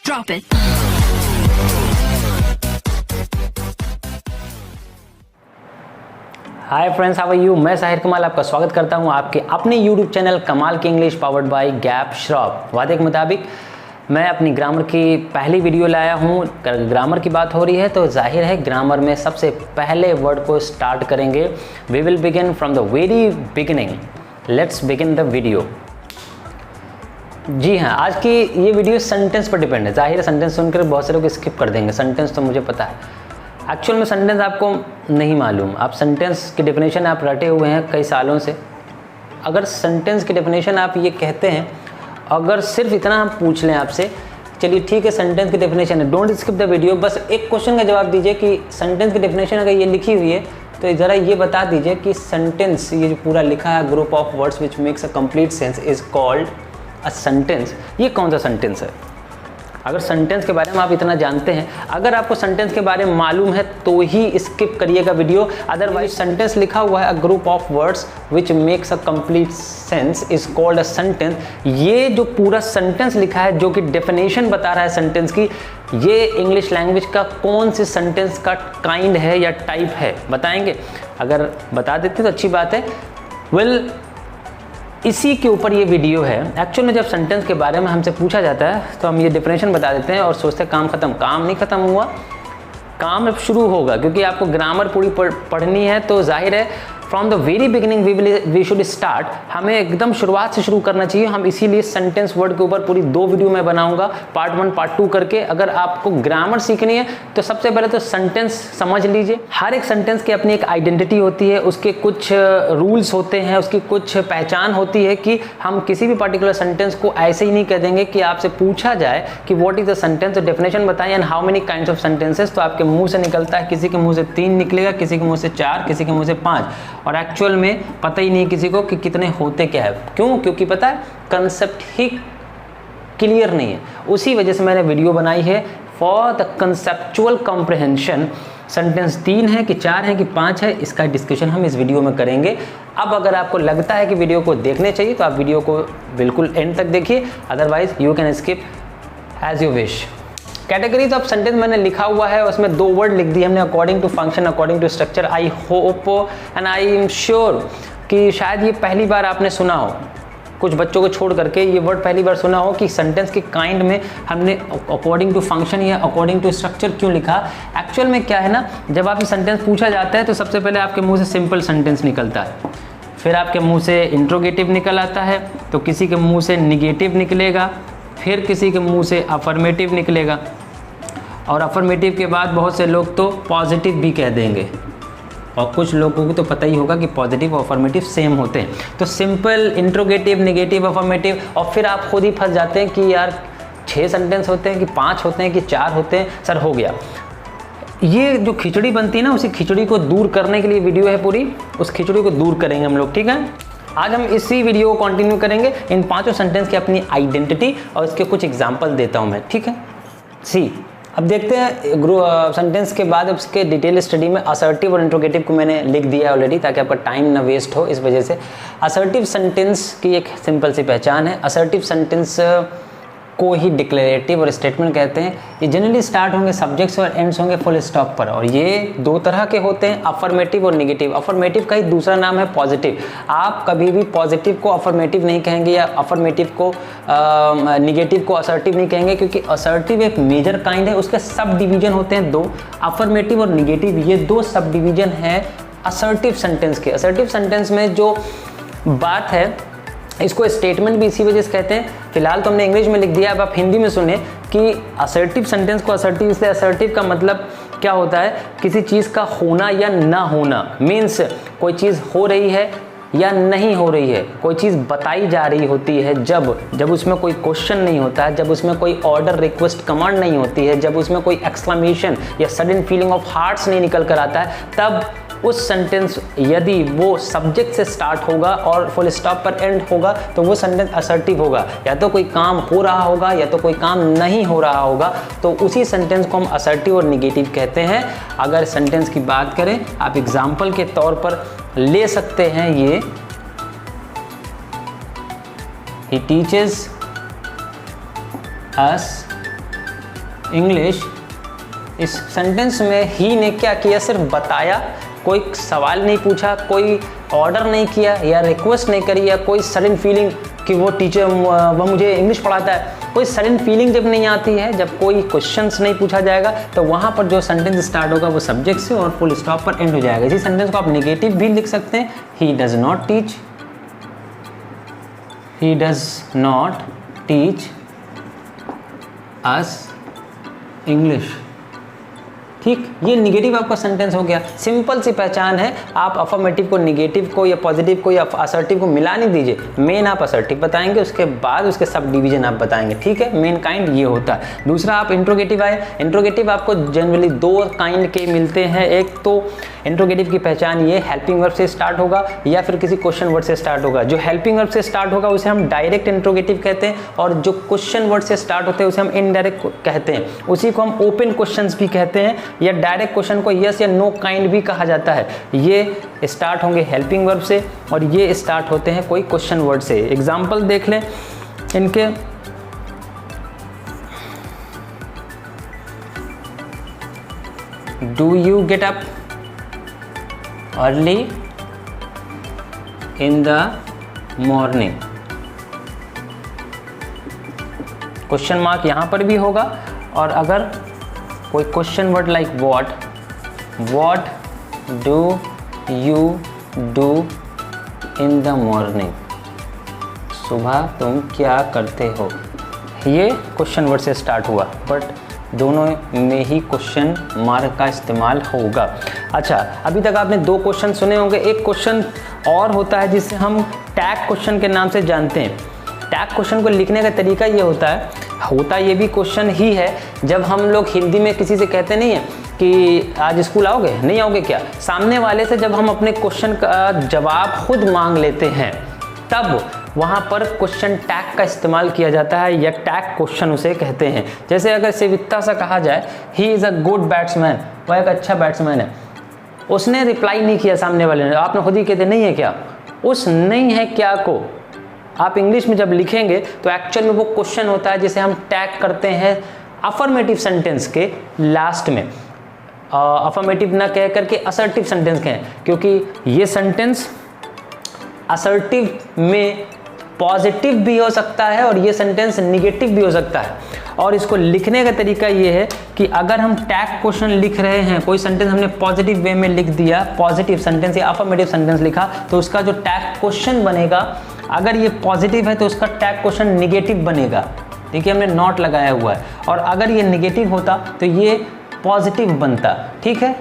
Drop it. Hi friends, how are you. मैं साहिर कमाल आपका स्वागत करता हूं आपके अपने यूट्यूब चैनल कमाल की English powered by gap Shroff. वादे के मुताबिक मैं अपनी ग्रामर की पहली वीडियो लाया हूं। ग्रामर की बात हो रही है तो जाहिर है ग्रामर में सबसे पहले वर्ड को स्टार्ट करेंगे। We will begin from the very beginning. Let's begin the video. जी हाँ, आज की ये वीडियो सेंटेंस पर डिपेंड है। जाहिर है सेंटेंस सुनकर बहुत से लोग स्किप कर देंगे। सेंटेंस तो मुझे पता है, एक्चुअल में सेंटेंस आपको नहीं मालूम। आप सेंटेंस की डेफिनेशन आप रटे हुए हैं कई सालों से। अगर सेंटेंस की डेफिनेशन आप ये कहते हैं, अगर सिर्फ इतना हम पूछ लें आपसे, चलिए ठीक है सेंटेंस की डेफिनेशन है, डोंट स्किप द वीडियो, बस एक क्वेश्चन का जवाब दीजिए कि सेंटेंस की डेफिनेशन अगर ये लिखी हुई है तो ज़रा ये बता दीजिए कि सेंटेंस, ये जो पूरा लिखा है group of words which makes a complete sense is called a sentence, ये कौन सा सेंटेंस है। अगर सेंटेंस के बारे में आप इतना जानते हैं, अगर आपको सेंटेंस के बारे में मालूम है तो ही स्किप करिएगा वीडियो। अदरवाइज सेंटेंस लिखा हुआ है a group of words which makes a complete sense is called a sentence. ये जो पूरा सेंटेंस लिखा है जो कि डेफिनेशन बता रहा है सेंटेंस की, ये इंग्लिश लैंग्वेज का कौन से सेंटेंस का काइंड है या टाइप है, बताएंगे। अगर बता देते तो अच्छी बात है। वेल, इसी के ऊपर ये वीडियो है। एक्चुअल में जब सेंटेंस के बारे में हमसे पूछा जाता है तो हम ये डेफिनेशन बता देते हैं और सोचते हैं काम खत्म। काम नहीं खत्म हुआ, काम अब शुरू होगा, क्योंकि आपको ग्रामर पूरी पढ़नी है। तो जाहिर है from the very beginning we should start. हमें एकदम शुरुआत से शुरू करना चाहिए। हम इसीलिए सेंटेंस वर्ड के ऊपर पूरी 2 वीडियो मैं बनाऊंगा, पार्ट 1 पार्ट 2 करके। अगर आपको ग्रामर सीखनी है तो सबसे पहले तो सेंटेंस समझ लीजिए। हर एक सेंटेंस की अपनी एक आइडेंटिटी होती है, उसके कुछ रूल्स होते हैं, उसकी कुछ पहचान होती है कि हम किसी भी पर्टिकुलर सेंटेंस को ऐसे ही नहीं कह देंगे कि आपसे पूछा जाए कि व्हाट इज द सेंटेंस, तो डेफिनेशन बताएं and how many kinds of sentences, तो आपके मुंह से निकलता है, किसी के मुंह से 3 निकलेगा, किसी के मुंह से 4, किसी के मुंह से 5, और एक्चुअल में पता ही नहीं किसी को कि कितने होते क्या है। क्यों? क्योंकि पता है कंसेप्ट ही क्लियर नहीं है। उसी वजह से मैंने वीडियो बनाई है for the conceptual comprehension. Sentence 3 है कि 4 है कि 5 है, इसका डिस्कशन हम इस वीडियो में करेंगे। अब अगर आपको लगता है कि वीडियो को देखने चाहिए तो आप वीडियो को बिल्कुल एंड तक देखिए, otherwise you can skip as you wish. Categories of sentence मैंने लिखा हुआ है, उसमें 2 वर्ड लिख दिए हमने, according to function, according to structure. I hope and I am sure कि शायद ये पहली बार आपने सुना हो, कुछ बच्चों को छोड़ करके ये वर्ड पहली बार सुना हो कि सेंटेंस के काइंड में हमने अकॉर्डिंग टू फंक्शन या अकॉर्डिंग टू स्ट्रक्चर क्यों लिखा। एक्चुअल में क्या है ना, जब आप ये सेंटेंस पूछा जाता है तो सबसे पहले आपके मुँह से सिंपल सेंटेंस निकलता है, फिर आपके मुँह से इंट्रोगेटिव निकल आता है, तो किसी के मुँह से निगेटिव निकलेगा, फिर किसी के मुंह से अफर्मेटिव निकलेगा, और अफर्मेटिव के बाद बहुत से लोग तो पॉजिटिव भी कह देंगे, और कुछ लोगों को तो पता ही होगा कि पॉजिटिव और अफर्मेटिव सेम होते हैं। तो सिंपल, इंट्रोगेटिव, नेगेटिव, अफर्मेटिव, और फिर आप खुद ही फंस जाते हैं कि यार 6 सेंटेंस होते हैं कि 5 होते हैं कि 4 होते हैं, सर हो गया। ये जो खिचड़ी बनती है ना, उसी खिचड़ी को दूर करने के लिए वीडियो है पूरी, उस खिचड़ी को दूर करेंगे हम लोग, ठीक है। आज हम इसी वीडियो को कंटिन्यू करेंगे। इन 5 सेंटेंस की अपनी आइडेंटिटी और इसके कुछ एग्जांपल देता हूं मैं, ठीक है। सी, अब देखते हैं सेंटेंस के बाद उसके डिटेल स्टडी में असर्टिव और इंट्रोगेटिव को मैंने लिख दिया ऑलरेडी, ताकि आपका टाइम ना वेस्ट हो। इस वजह से असर्टिव सेंटेंस की एक सिंपल सी पहचान है। असर्टिव सेंटेंस को ही डिक्लेरेटिव और स्टेटमेंट कहते हैं। ये जनरली स्टार्ट होंगे सब्जेक्ट्स और एंड्स होंगे फुल स्टॉप पर, और ये 2 तरह के होते हैं, अफर्मेटिव और नेगेटिव। अफर्मेटिव का ही दूसरा नाम है पॉजिटिव। आप कभी भी पॉजिटिव को अफर्मेटिव नहीं कहेंगे या अफर्मेटिव को नेगेटिव को असर्टिव नहीं कहेंगे, क्योंकि असर्टिव एक मेजर काइंड है, उसके सब डिवीजन होते हैं 2। अफर्मेटिव और नेगेटिव ये 2 सब डिवीजन है असर्टिव सेंटेंस के। असर्टिव सेंटेंस में जो बात है, इसको स्टेटमेंट भी इसी वजह से कहते हैं। फिलहाल तो हमने इंग्लिश में लिख दिया, अब आप हिंदी में सुने कि असर्टिव सेंटेंस को असर्टिव से, असर्टिव का मतलब क्या होता है, किसी चीज़ का होना या ना होना। मीन्स कोई चीज़ हो रही है या नहीं हो रही है, कोई चीज़ बताई जा रही होती है जब उसमें कोई क्वेश्चन नहीं होता है, जब उसमें कोई ऑर्डर, रिक्वेस्ट, कमांड नहीं होती है, जब उसमें कोई एक्सक्लेमेशन या सडन फीलिंग ऑफ हार्ट्स नहीं निकल कर आता है, तब उस सेंटेंस यदि वो सब्जेक्ट से स्टार्ट होगा और फुल स्टॉप पर एंड होगा तो वो सेंटेंस असर्टिव होगा। या तो कोई काम हो रहा होगा या तो कोई काम नहीं हो रहा होगा, तो उसी सेंटेंस को हम असर्टिव और नेगेटिव कहते हैं। अगर सेंटेंस की बात करें, आप एग्जाम्पल के तौर पर ले सकते हैं ये, he teaches us इंग्लिश। इस सेंटेंस में ही ने क्या किया, सिर्फ बताया, कोई सवाल नहीं पूछा, कोई ऑर्डर नहीं किया या रिक्वेस्ट नहीं करी या कोई सडन फीलिंग कि वो टीचर वो मुझे इंग्लिश पढ़ाता है। कोई सडन फीलिंग जब नहीं आती है, जब कोई क्वेश्चंस नहीं पूछा जाएगा, तो वहाँ पर जो सेंटेंस स्टार्ट होगा वो सब्जेक्ट से और फुल स्टॉप पर एंड हो जाएगा। इसी सेंटेंस को आप नेगेटिव भी लिख सकते हैं, he does not teach, he does not teach us English. ठीक, ये निगेटिव आपका सेंटेंस हो गया। सिंपल सी पहचान है, आप अफर्मेटिव को निगेटिव को या पॉजिटिव को या असर्टिव को मिला नहीं दीजिए। मेन आप असर्टिव बताएंगे, उसके बाद उसके सब डिवीजन आप बताएंगे। ठीक है, मेन काइंड ये होता है। दूसरा आप इंट्रोगेटिव आए। इंट्रोगेटिव आपको जनरली दो काइंड के मिलते हैं। एक तो इंट्रोगेटिव की पहचान ये हेल्पिंग वर्ब से स्टार्ट होगा या फिर किसी क्वेश्चन वर्ड से स्टार्ट होगा। जो हेल्पिंग वर्ब से स्टार्ट होगा उसे हम डायरेक्ट इंट्रोगेटिव कहते हैं, और जो क्वेश्चन वर्ड से स्टार्ट होते हैं उसे हम इनडायरेक्ट कहते हैं। उसी को हम ओपन क्वेश्चंस भी कहते हैं, या डायरेक्ट क्वेश्चन को यस या नो काइंड भी कहा जाता है। ये स्टार्ट होंगे हेल्पिंग वर्ब से और ये स्टार्ट होते हैं कोई क्वेश्चन वर्ड से। एग्जाम्पल देख लें इनके। Do you get up early in the morning. Question mark यहाँ पर भी होगा, और अगर कोई question word like what do you do in the morning, सुबह तुम क्या करते हो, ये क्वेश्चन वर्ड से स्टार्ट हुआ, बट दोनों में ही क्वेश्चन मार्क का इस्तेमाल होगा। अच्छा, अभी तक आपने दो क्वेश्चन सुने होंगे। एक क्वेश्चन और होता है जिसे हम टैग क्वेश्चन के नाम से जानते हैं। टैग क्वेश्चन को लिखने का तरीका ये होता ये भी क्वेश्चन ही है। जब हम लोग हिंदी में किसी से कहते नहीं है कि आज स्कूल आओगे, नहीं आओगे क्या, सामने वाले से जब हम अपने क्वेश्चन का जवाब खुद मांग लेते हैं, तब वहाँ पर क्वेश्चन टैग का इस्तेमाल किया जाता है, या टैग क्वेश्चन उसे कहते हैं। जैसे अगर सिविकता सा कहा जाए, he is a good batsman, वह एक अच्छा बैट्समैन है। उसने रिप्लाई नहीं किया सामने वाले ने, आपने खुद ही कहते नहीं है क्या। उस नहीं है क्या को आप इंग्लिश में जब लिखेंगे तो एक्चुअल में वो क्वेश्चन होता है जिसे हम टैग करते हैं अफर्मेटिव सेंटेंस के लास्ट में। अफर्मेटिव ना कह करके असर्टिव सेंटेंस कहें, क्योंकि ये सेंटेंस असर्टिव में पॉजिटिव भी हो सकता है और ये सेंटेंस निगेटिव भी हो सकता है। और इसको लिखने का तरीका ये है कि अगर हम टैग क्वेश्चन लिख रहे हैं, कोई सेंटेंस हमने पॉजिटिव वे में लिख दिया, पॉजिटिव सेंटेंस या अफर्मेटिव सेंटेंस लिखा, तो उसका जो टैग क्वेश्चन बनेगा, अगर ये पॉजिटिव है तो उसका टैग क्वेश्चन निगेटिव बनेगा। देखिए हमने नॉट लगाया हुआ है, और अगर ये निगेटिव होता तो ये पॉजिटिव बनता। ठीक है,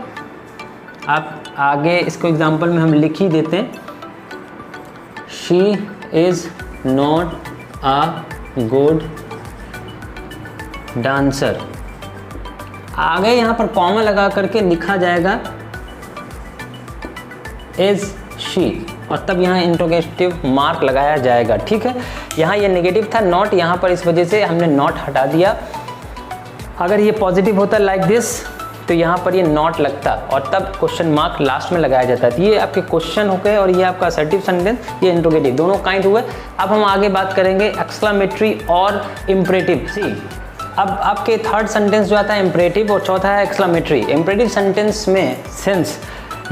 आप आगे इसको एग्जाम्पल में हम लिख ही देते हैं। She is not a good dancer. आगे यहाँ पर कॉमा लगा करके लिखा जाएगा इज शी, और तब यहाँ इंट्रोगेटिव मार्क लगाया जाएगा। ठीक है, यहाँ ये नेगेटिव था नॉट, यहाँ पर इस वजह से हमने नॉट हटा दिया। अगर ये पॉजिटिव होता लाइक दिस तो यहाँ पर ये नॉट लगता, और तब क्वेश्चन मार्क लास्ट में लगाया जाता है। ये आपके क्वेश्चन हो गए, और ये आपका असर्टिव सेंटेंस, ये इंट्रोगेटिव, दोनों काइंड हुए। अब हम आगे बात करेंगे एक्सक्लेमेटरी और इम्परेटिव। सी, अब आपके थर्ड सेंटेंस जो आता है इम्परेटिव, और चौथा है एक्सक्लेमेटरी। इम्परेटिव सेंटेंस में सेंस,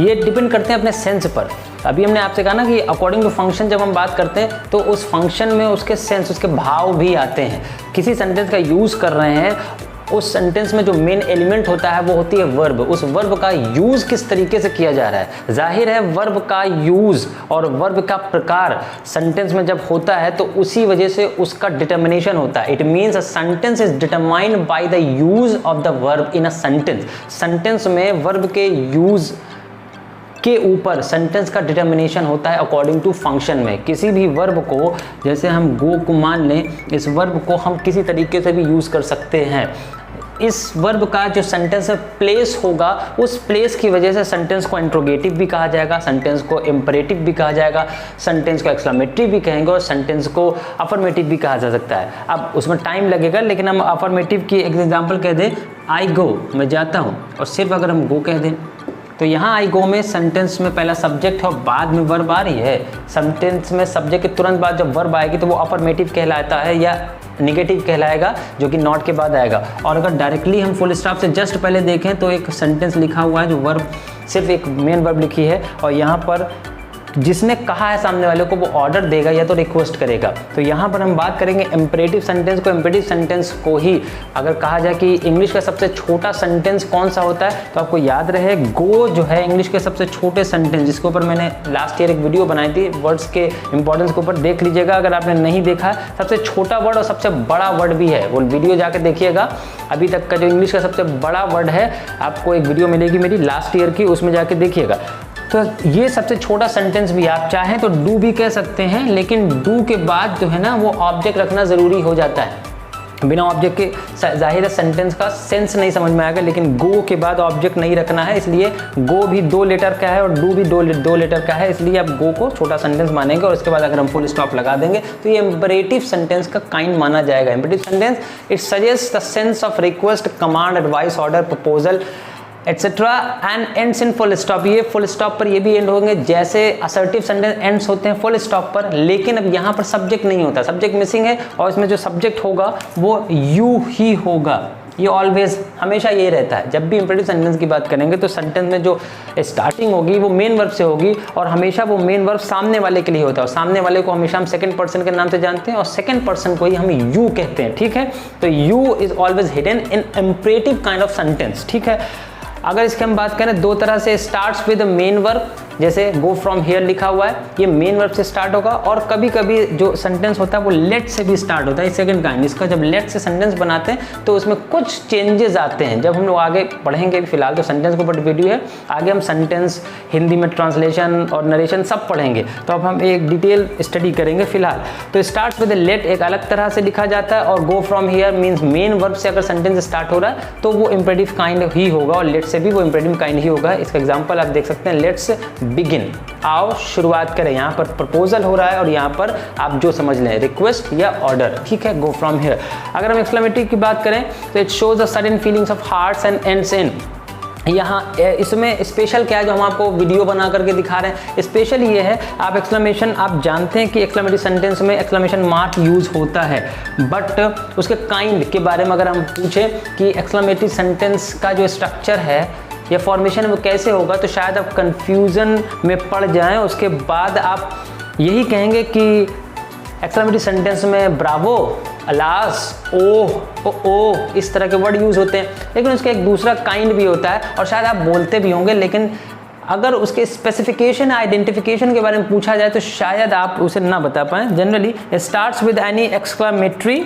ये डिपेंड करते हैं अपने सेंस पर। अभी हमने आपसे कहा ना कि अकॉर्डिंग टू फंक्शन जब हम बात करते हैं तो उस फंक्शन में उसके सेंस, उसके भाव भी आते हैं। किसी सेंटेंस का यूज़ कर रहे हैं, उस सेंटेंस में जो मेन एलिमेंट होता है वो होती है वर्ब। उस वर्ब का यूज़ किस तरीके से किया जा रहा है। जाहिर है वर्ब का यूज़ और वर्ब का प्रकार सेंटेंस में जब होता है तो उसी वजह से उसका डिटर्मिनेशन होता है। It means a sentence is determined by the use of the verb in a sentence. Sentence में वर्ब के यूज़ के ऊपर सेंटेंस का डिटर्मिनेशन होता है अकॉर्डिंग टू फंक्शन में। किसी भी वर्ब को, जैसे हम गो को मान लें, इस वर्ब को हम किसी तरीके से भी यूज़ कर सकते हैं। इस वर्ब का जो सेंटेंस में प्लेस होगा, उस प्लेस की वजह से सेंटेंस को इंट्रोगेटिव भी कहा जाएगा, सेंटेंस को इम्परेटिव भी कहा जाएगा, सेंटेंस को एक्सक्लेमेटरी भी कहेंगे, और सेंटेंस को अफर्मेटिव भी कहा जा सकता है। अब उसमें टाइम लगेगा, लेकिन हम अफर्मेटिव की एग्जाम्पल कह दें, आई गो, मैं जाता हूँ, और सिर्फ अगर हम गो कह दें तो यहाँ आई गो में सेंटेंस में पहला सब्जेक्ट है और बाद में वर्ब आ रही है। सेंटेंस में सब्जेक्ट के तुरंत बाद जब वर्ब आएगी तो वो अफर्मेटिव कहलाता है या निगेटिव कहलाएगा, जो कि नॉट के बाद आएगा। और अगर डायरेक्टली हम फुल स्टॉप से जस्ट पहले देखें तो एक सेंटेंस लिखा हुआ है जो वर्ब, सिर्फ एक मेन वर्ब लिखी है, और यहाँ पर जिसने कहा है सामने वाले को वो ऑर्डर देगा या तो रिक्वेस्ट करेगा। तो यहाँ पर हम बात करेंगे इम्परेटिव सेंटेंस को। इम्परेटिव सेंटेंस को ही अगर कहा जाए कि इंग्लिश का सबसे छोटा सेंटेंस कौन सा होता है, तो आपको याद रहे गो जो है इंग्लिश के सबसे छोटे सेंटेंस, जिसके ऊपर मैंने लास्ट ईयर एक वीडियो बनाई थी वर्ड्स के इंपॉर्टेंस के ऊपर, देख लीजिएगा अगर आपने नहीं देखा। सबसे छोटा वर्ड और सबसे बड़ा वर्ड भी है, वो वीडियो जाके देखिएगा। अभी तक का जो इंग्लिश का सबसे बड़ा वर्ड है, आपको एक वीडियो मिलेगी मेरी लास्ट ईयर की, उसमें जाके देखिएगा। तो ये सबसे छोटा सेंटेंस भी, आप चाहें तो डू भी कह सकते हैं, लेकिन डू के बाद जो है ना वो ऑब्जेक्ट रखना ज़रूरी हो जाता है। बिना ऑब्जेक्ट के जाहिर है सेंटेंस का सेंस नहीं समझ में आएगा, लेकिन गो के बाद ऑब्जेक्ट नहीं रखना है, इसलिए गो भी 2 लेटर का है और डू भी 2 लेटर का है, इसलिए आप गो को छोटा सेंटेंस मानेंगे। और उसके बाद अगर हम फुल स्टॉप लगा देंगे तो ये इम्परेटिव सेंटेंस का काइंड माना जाएगा। Imperative sentence it suggest the sense of request, command, advice, order, proposal etcetera and ends in full stop. ये फुल स्टॉप पर ये भी एंड होंगे, जैसे असर्टिव सेंटेंस एंड्स होते हैं फुल स्टॉप पर, लेकिन अब यहाँ पर सब्जेक्ट नहीं होता, सब्जेक्ट मिसिंग है, और इसमें जो सब्जेक्ट होगा वो यू ही होगा। ये ऑलवेज हमेशा ये रहता है। जब भी इंपरेटिव सेंटेंस की बात करेंगे तो सेंटेंस में जो स्टार्टिंग होगी वो मेन वर्ब से होगी, और हमेशा वो मेन वर्ब सामने वाले के लिए होता है, और सामने वाले को हमेशा हम सेकंड पर्सन के नाम से जानते हैं, और सेकंड पर्सन को ही हम यू कहते हैं। ठीक है, तो you is always hidden in imperative kind of sentence. ठीक है, अगर इसकी हम बात करें 2 तरह से, स्टार्ट्स विद मेन वर्ब, जैसे गो फ्रॉम हियर लिखा हुआ है, ये मेन वर्ब से स्टार्ट होगा, और कभी कभी जो सेंटेंस होता है वो लेट से भी स्टार्ट होता है, सेकंड काइंड। इसका जब लेट से सेंटेंस बनाते हैं तो उसमें कुछ चेंजेस आते हैं, जब हम लोग आगे पढ़ेंगे। फिलहाल तो सेंटेंस के ऊपर वीडियो है, आगे हम सेंटेंस हिंदी में ट्रांसलेशन और नरेशन सब पढ़ेंगे, तो अब हम एक डिटेल स्टडी करेंगे फिलहाल। तो स्टार्ट विद लेट एक अलग तरह से लिखा जाता है, और go from here means main verb से अगर सेंटेंस स्टार्ट हो रहा है तो वो इंपरेटिव काइंड ही होगा, और लेट से भी वो इंपरेटिव काइंड ही होगा। इसका एग्जाम्पल आप देख सकते हैं, लेट्स बिगिन, आओ शुरुआत करें। यहाँ पर प्रपोजल हो रहा है और यहाँ पर आप जो समझ लें रिक्वेस्ट या ऑर्डर। ठीक है, गो फ्रॉम हियर। अगर हम एक्सक्लेमेटरी की बात करें तो it shows a sudden feelings of hearts and ends इन। यहाँ इसमें स्पेशल क्या है जो हम आपको वीडियो बना करके दिखा रहे हैं, स्पेशल ये है, आप एक्सक्लेमेशन, आप जानते हैं कि एक्सक्लेमेटरी सेंटेंस में एक्सक्लेमेशन मार्क यूज होता है, बट उसके काइंड के बारे में अगर हम पूछें कि एक्सक्लेमेटरी सेंटेंस का जो स्ट्रक्चर है या फॉर्मेशन वो कैसे होगा, तो शायद आप कंफ्यूजन में पड़ जाएं। उसके बाद आप यही कहेंगे कि एक्सक्लेमेटरी सेंटेंस में ब्रावो, अलास, ओ इस तरह के वर्ड यूज होते हैं, लेकिन उसका एक दूसरा काइंड भी होता है, और शायद आप बोलते भी होंगे, लेकिन अगर उसके स्पेसिफिकेशन, आइडेंटिफिकेशन के बारे में पूछा जाए तो शायद आप उसे ना बता पाएं। Generally starts with any exclamatory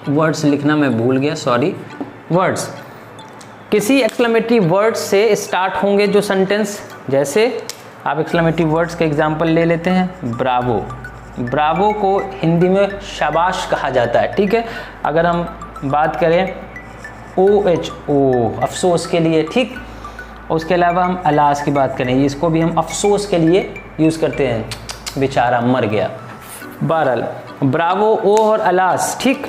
words, लिखना मैं भूल गया, सॉरी, वर्ड्स, किसी एक्सक्लेमेटरी वर्ड्स से स्टार्ट होंगे जो सेंटेंस, जैसे आप एक्सक्लेमेटरी वर्ड्स के एग्जांपल ले लेते हैं। ब्रावो, ब्रावो को हिंदी में शाबाश कहा जाता है। ठीक है, अगर हम बात करें OHO अफसोस के लिए, ठीक, उसके अलावा हम अलास की बात करें, इसको भी हम अफसोस के लिए यूज़ करते हैं, बेचारा मर गया। बहरहाल ब्रावो, ओ और अलास, ठीक,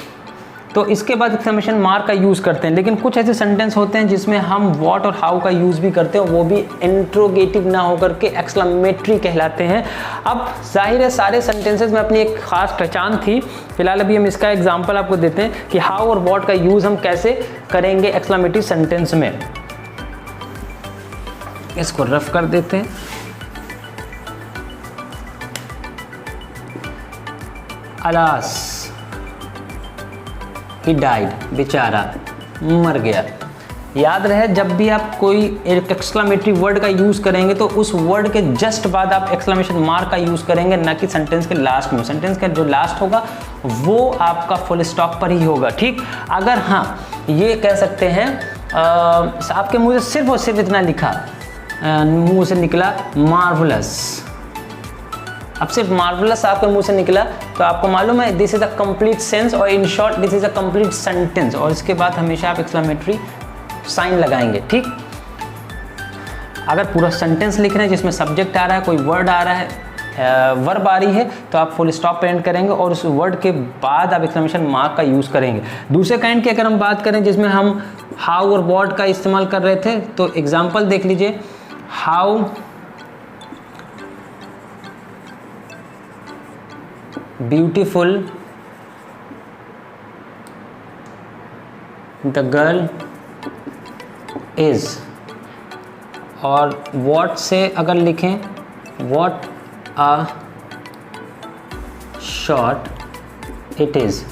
तो इसके बाद एक्सक्लेमेशन मार्क का यूज़ करते हैं। लेकिन कुछ ऐसे सेंटेंस होते हैं जिसमें हम व्हाट और हाउ का यूज़ भी करते हैं, वो भी इंट्रोगेटिव ना होकर के एक्सक्लेमेटरी कहलाते हैं। अब जाहिर है सारे सेंटेंसेस में अपनी एक खास पहचान थी, फिलहाल अभी हम इसका एग्जांपल आपको देते हैं कि हाउ और व्हाट का यूज़ हम कैसे करेंगे एक्सक्लेमेटरी सेंटेंस में। इसको रफ कर देते हैं। अलास, ही डाइड, बेचारा मर गया। याद रहे जब भी आप कोई एक एक्सक्लेमेटरी वर्ड का यूज़ करेंगे तो उस वर्ड के जस्ट बाद आप एक्सक्लेमेशन मार्क का यूज़ करेंगे, ना कि सेंटेंस के लास्ट में। सेंटेंस का जो लास्ट होगा वो आपका फुल स्टॉप पर ही होगा। ठीक, अगर हाँ ये कह सकते हैं आपके मुंह से सिर्फ और सिर्फ इतना लिखा, मुंह से निकला मार्वलस, अब सिर्फ मार्वलस आपके मुंह से निकला तो आपको मालूम है this is a complete sense, और in short this is a complete sentence, और इसके बाद हमेशा आप एक्सक्लेमेटरी साइन लगाएंगे। ठीक, अगर पूरा सेंटेंस लिख रहे हैं जिसमें सब्जेक्ट आ रहा है, कोई वर्ड आ रहा है, वर्ब आ रही है, तो आप फुल स्टॉप पे एंड करेंगे और उस वर्ड के बाद आप एक्सक्लेमेशन मार्क का यूज़ करेंगे। दूसरे काइंड की अगर हम बात करें जिसमें हम हाउ और व्हाट का इस्तेमाल कर रहे थे, तो एग्जाम्पल देख लीजिए। How beautiful the girl is, और वॉट से अगर लिखें what a shot it is.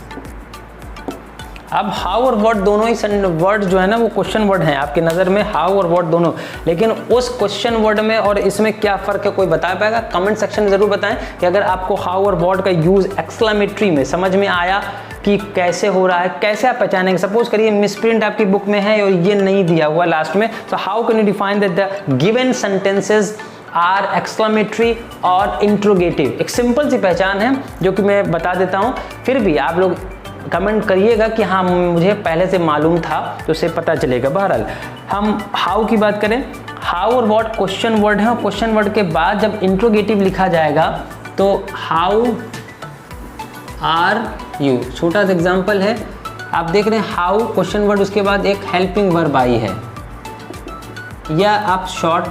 अब हाउ और व्हाट दोनों ही वर्ड जो है ना वो क्वेश्चन वर्ड हैं आपकी नज़र में, हाउ और व्हाट दोनों, लेकिन उस क्वेश्चन वर्ड में और इसमें क्या फ़र्क है कोई बता पाएगा? कमेंट सेक्शन में ज़रूर बताएं कि अगर आपको हाउ और व्हाट का यूज़ एक्सक्लेमेटरी में समझ में आया कि कैसे हो रहा है, कैसे आप पहचानेंगे। सपोज करिए मिसप्रिंट आपकी बुक में है और ये नहीं दिया हुआ लास्ट में, तो how can you define that the given sentences are exclamatory और इंट्रोगेटिव। एक सिंपल सी पहचान है जो कि मैं बता देता हूँ, फिर भी आप लोग कमेंट करिएगा कि हाँ मुझे पहले से मालूम था, तो उससे पता चलेगा। बहरहाल हम हाउ की बात करें, हाउ और व्हाट क्वेश्चन वर्ड है और क्वेश्चन वर्ड के बाद जब इंट्रोगेटिव लिखा जाएगा तो हाउ आर यू। छोटा सा एग्जाम्पल है, आप देख रहे हैं हाउ क्वेश्चन वर्ड, उसके बाद एक हेल्पिंग वर्ब आई है, या आप शॉर्ट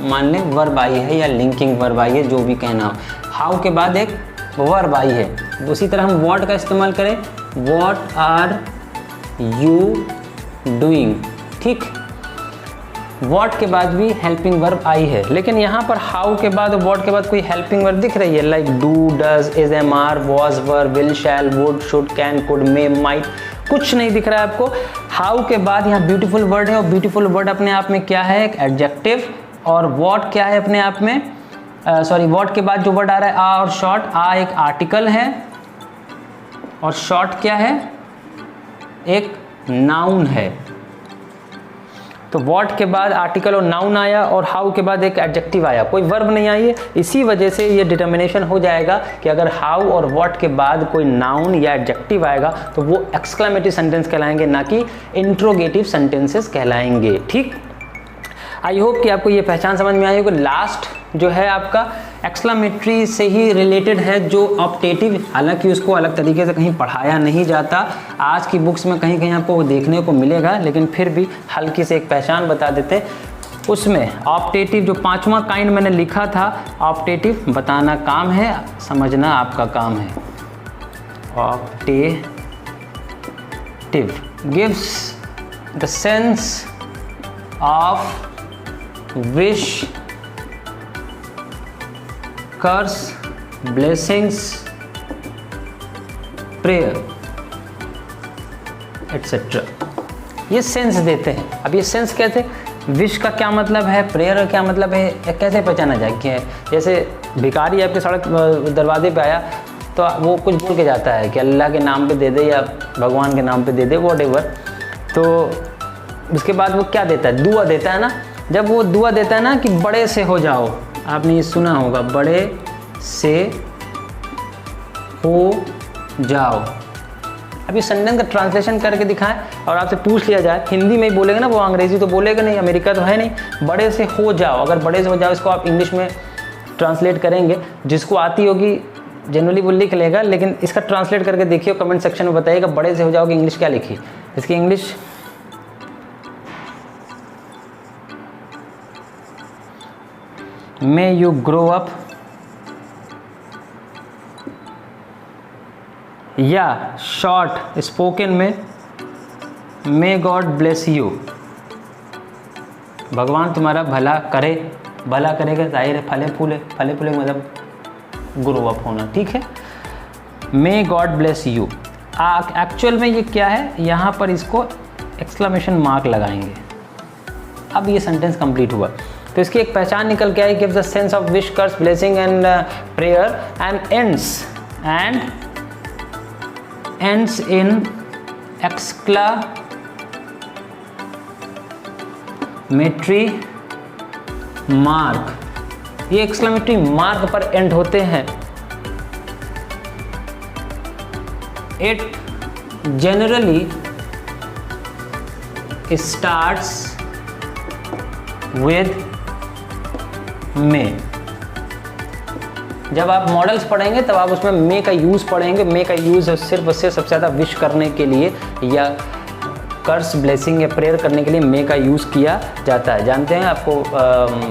मान लें वर्ब आई है या लिंकिंग वर्ब आई है, जो भी कहना हो। हाउ के बाद एक वर्ब आई है। उसी तरह हम व्हाट का इस्तेमाल करें, व्हाट आर यू डूइंग, ठीक। व्हाट के बाद भी हेल्पिंग वर्ब आई है, लेकिन यहाँ पर हाउ के बाद और व्हाट के बाद कोई हेल्पिंग वर्ब दिख रही है, like do, does, is, am, are, was, were, will, shall, would, should, can, could, may, might, कुछ नहीं दिख रहा है आपको। हाउ के बाद यहाँ ब्यूटीफुल वर्ड है और ब्यूटीफुल वर्ड अपने आप में क्या है, एक एडजेक्टिव। और व्हाट क्या है अपने आप में, व्हाट के बाद जो वर्ड आ रहा है आ और शॉर्ट, आ एक आर्टिकल है और शॉर्ट क्या है, एक नाउन है। तो व्हाट के बाद आर्टिकल और नाउन आया और हाउ के बाद एक एडजेक्टिव आया, कोई वर्ब नहीं आई है। इसी वजह से ये डिटर्मिनेशन हो जाएगा कि अगर हाउ और व्हाट के बाद कोई नाउन या एडजेक्टिव आएगा तो वो एक्सक्लेमेटरी सेंटेंस कहलाएंगे, ना कि इंट्रोगेटिव सेंटेंसेस कहलाएंगे, ठीक। आई होप कि आपको ये पहचान समझ में आई होगी। लास्ट जो है आपका एक्सक्लेमेटरी से ही रिलेटेड है, जो ऑप्टेटिव, हालांकि उसको अलग तरीके से कहीं पढ़ाया नहीं जाता, आज की बुक्स में कहीं कहीं आपको देखने को मिलेगा, लेकिन फिर भी हल्की से एक पहचान बता देते। उसमें ऑप्टेटिव जो 5वां काइंड मैंने लिखा था, ऑप्टेटिव बताना काम है, समझना आपका काम है। Optative gives the sense of wish, curse, blessings, prayer, etc. ये सेंस देते हैं। अब ये सेंस कैसे, विश का क्या मतलब है, प्रेयर का क्या मतलब है, कैसे पहचाना जाए? कि जैसे भिखारी आपके सड़क दरवाजे पे आया तो वो कुछ बोल के जाता है कि अल्लाह के नाम पे दे दे या भगवान के नाम पे दे दे, वॉटेवर। तो उसके बाद वो क्या देता है, दुआ देता है ना। जब वो दुआ देता है ना कि बड़े से हो जाओ, आपने ये सुना होगा, बड़े से हो जाओ। अभी सेंटेंस का ट्रांसलेशन करके दिखाएं और आपसे पूछ लिया जाए, हिंदी में ही बोलेगा ना, वो अंग्रेजी तो बोलेगा नहीं, अमेरिका तो है नहीं। बड़े से हो जाओ, अगर बड़े से हो जाओ इसको आप इंग्लिश में ट्रांसलेट करेंगे, जिसको आती होगी जनरली वो लिख लेगा, लेकिन इसका ट्रांसलेट करके देखिए, कमेंट सेक्शन में बताइएगा बड़े से हो जाओ की इंग्लिश क्या लिखी। इसकी English May you grow up, या शॉर्ट स्पोकन में May God bless you, भगवान तुम्हारा भला करे। भला करेगा जाहिर है फले फूले, फले फूले मतलब ग्रो अप होना, ठीक है। May God bless you, actual में ये क्या है, यहाँ पर इसको एक्सक्लेमेशन मार्क लगाएंगे। अब ये सेंटेंस कंप्लीट हुआ, तो इसकी एक पहचान निकल के आई, gives the sense of wish, curse, blessing and prayer and ends in exclamatory mark. ये एक्सक्लेमेटरी मार्क पर एंड होते हैं। It generally starts with may. जब आप मॉडल्स पढ़ेंगे तब आप उसमें मे का यूज़ पढ़ेंगे। मे का यूज़ सिर्फ उससे सबसे ज़्यादा विश करने के लिए या कर्स, ब्लेसिंग या प्रेयर करने के लिए मे का यूज़ किया जाता है। जानते हैं, आपको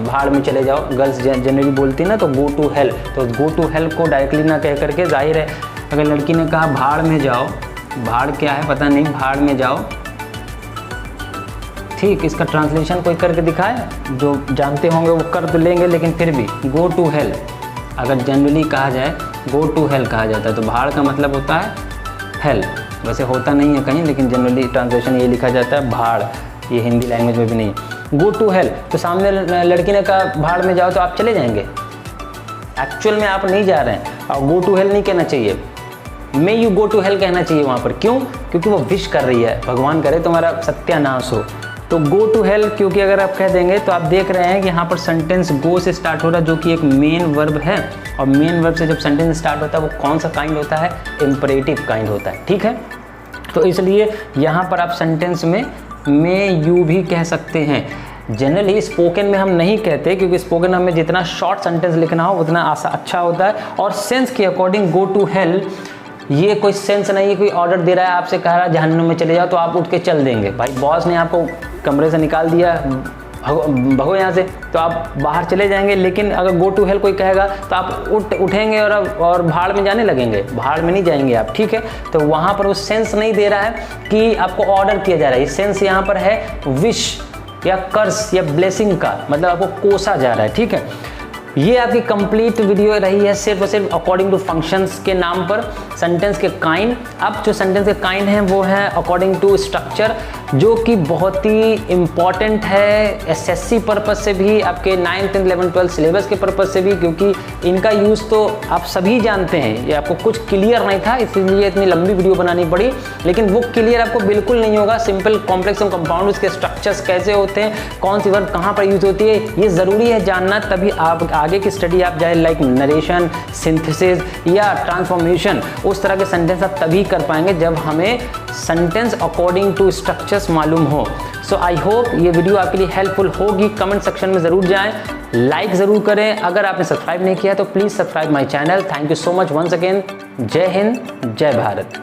भाड़ में चले जाओ गर्ल्स जनरली बोलती है ना, तो गो टू हेल, तो गो टू हेल को डायरेक्टली ना कह करके, जाहिर है अगर लड़की ने कहा भाड़ में जाओ, भाड़ क्या है पता नहीं, भाड़ में जाओ, ठीक, इसका ट्रांसलेशन कोई करके दिखाए, जो जानते होंगे वो कर तो लेंगे, लेकिन फिर भी गो टू हेल अगर जनरली कहा जाए, गो टू हेल कहा जाता है, तो भाड़ का मतलब होता है हेल। वैसे होता नहीं है कहीं, लेकिन जनरली ट्रांसलेशन ये लिखा जाता है भाड़, ये हिंदी लैंग्वेज में भी नहीं है। गो टू हेल, तो सामने लड़की ने कहा भाड़ में जाओ, तो आप चले जाएंगे। एक्चुअल में आप नहीं जा रहे हैं, और गो टू हेल नहीं कहना चाहिए, may you go to hell कहना चाहिए वहाँ पर। क्यों? क्योंकि वो विश कर रही है, भगवान करे तुम्हारा सत्यानाश हो। तो गो टू हेल क्योंकि अगर आप कह देंगे तो आप देख रहे हैं कि यहाँ पर सेंटेंस गो से स्टार्ट हो रहा है, जो कि एक मेन वर्ब है, और मेन वर्ब से जब सेंटेंस स्टार्ट होता है वो कौन सा काइंड होता है? इम्परेटिव काइंड होता है, ठीक है। तो इसलिए यहाँ पर आप सेंटेंस में मे यू भी कह सकते हैं। जनरली स्पोकन में हम नहीं कहते, क्योंकि स्पोकन हमें जितना शॉर्ट सेंटेंस लिखना हो उतना अच्छा होता है, और सेंस के अकॉर्डिंग गो टू हेल ये कोई सेंस नहीं है, कोई ऑर्डर दे रहा है, आपसे कह रहा है जहन्नुम में चले जाओ, तो आप उठ के चल देंगे। भाई बॉस ने आपको कमरे से निकाल दिया, भगो यहाँ से, तो आप बाहर चले जाएंगे। लेकिन अगर गो टू हेल कोई कहेगा तो आप उठेंगे और भाड़ में जाने लगेंगे, भाड़ में नहीं जाएंगे आप, ठीक है। तो वहाँ पर वो सेंस नहीं दे रहा है कि आपको ऑर्डर किया जा रहा है, सेंस यहाँ पर है विश या कर्स या ब्लेसिंग का, मतलब आपको कोसा जा रहा है, ठीक है। ये आपकी कंप्लीट वीडियो रही है सिर्फ और सिर्फ अकॉर्डिंग टू फंक्शंस के नाम पर, सेंटेंस के काइंड। अब जो सेंटेंस के काइंड हैं वो है अकॉर्डिंग टू स्ट्रक्चर, जो कि बहुत ही इम्पॉर्टेंट है एसएससी पर्पज से भी, आपके 9th 10th 11th 12th syllabus के पर्पज से भी, क्योंकि इनका यूज़ तो आप सभी जानते हैं। ये आपको कुछ क्लियर नहीं था, इसलिए इतनी लंबी वीडियो बनानी पड़ी, लेकिन वो क्लियर आपको बिल्कुल नहीं होगा। सिंपल, कॉम्प्लेक्स और कंपाउंड के स्ट्रक्चर्स कैसे होते हैं, कौन सी वर्ब कहाँ पर यूज होती है, ये ज़रूरी है जानना, तभी आप आगे की स्टडी आप जाए, लाइक नरेशन, सिंथेसिस या ट्रांसफॉर्मेशन, उस तरह के सेंटेंस आप तभी कर पाएंगे जब हमें सेंटेंस अकॉर्डिंग टू स्ट्रक्चर्स मालूम हो। सो आई होप ये वीडियो आपके लिए हेल्पफुल होगी। कमेंट सेक्शन में ज़रूर जाएं, लाइक ज़रूर करें। अगर आपने सब्सक्राइब नहीं किया तो please subscribe my channel. Thank you so much once again. जय हिंद, जय भारत।